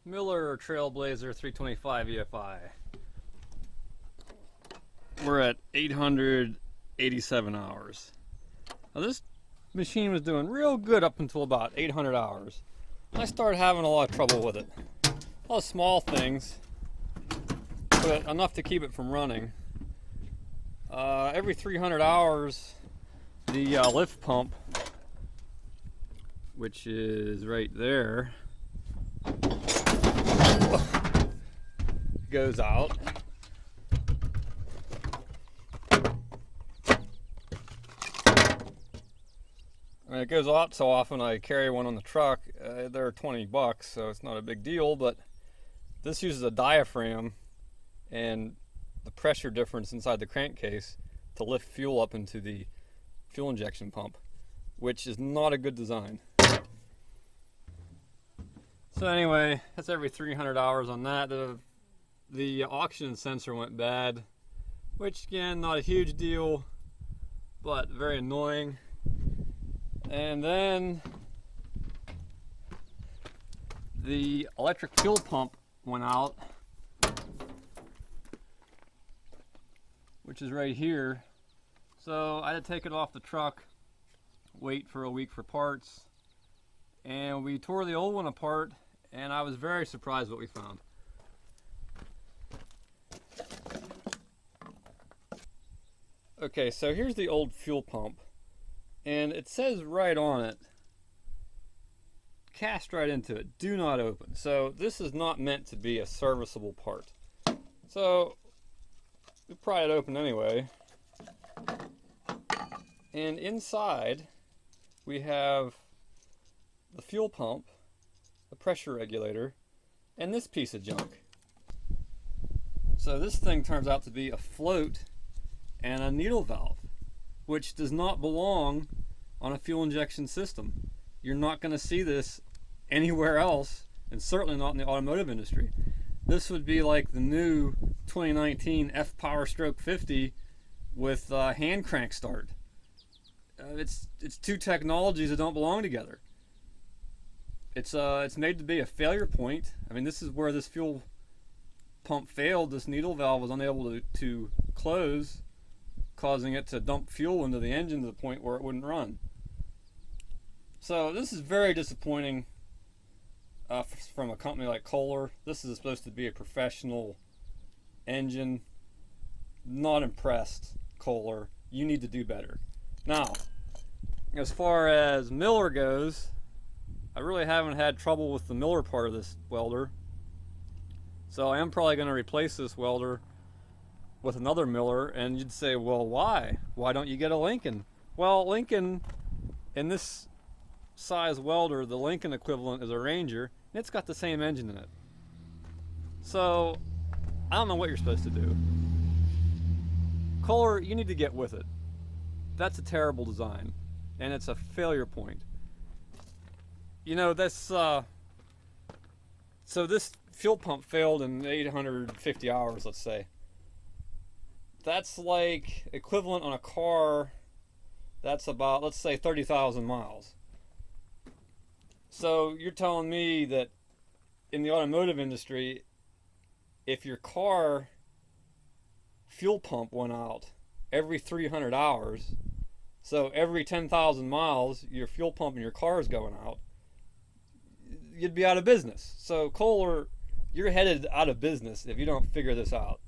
Miller Trailblazer 325 EFI. We're at 887 hours. Now this machine was doing real good up until about 800 hours. I started having a lot of trouble with it. A lot of small things, but enough to keep it from running. Every 300 hours, the lift pump, which is right there, goes out. And it goes out so often I carry one on the truck. They're $20, so it's not a big deal, but this uses a diaphragm and the pressure difference inside the crankcase to lift fuel up into the fuel injection pump, which is not a good design. So anyway, that's every 300 hours on that. The oxygen sensor went bad, which again, not a huge deal, but very annoying. And then the electric fuel pump went out, which is right here. So I had to take it off the truck, wait for a week for parts, and we tore the old one apart, and I was very surprised what we found. Okay, so here's the old fuel pump, and it says right on it, cast right into it, do not open. So this is not meant to be a serviceable part. So we pry it open anyway, and inside we have the fuel pump, the pressure regulator, and this piece of junk. So this thing turns out to be a float and a needle valve, which does not belong on a fuel injection system. You're not going to see this anywhere else, and certainly not in the automotive industry. This would be like the new 2019 F-Power Stroke 50 with hand crank start. It's two technologies that don't belong together. It's made to be a failure point. I mean, this is where this fuel pump failed. This needle valve was unable to close, causing it to dump fuel into the engine to the point where it wouldn't run. So this is very disappointing from a company like Kohler. This is supposed to be a professional engine. Not impressed, Kohler. You need to do better. Now, as far as Miller goes, I really haven't had trouble with the Miller part of this welder. So I am probably going to replace this welder with another Miller, and you'd say, well, why? Why don't you get a Lincoln? Well, Lincoln, in this size welder, the Lincoln equivalent is a Ranger, and it's got the same engine in it. So I don't know what you're supposed to do. Kohler, you need to get with it. That's a terrible design, and it's a failure point. You know, this so this fuel pump failed in 850 hours, let's say. That's like equivalent on a car that's about, let's say, 30,000 miles. So you're telling me that in the automotive industry, if your car fuel pump went out every 300 hours, so every 10,000 miles your fuel pump in your car is going out, you'd be out of business. So Kohler, you're headed out of business if you don't figure this out.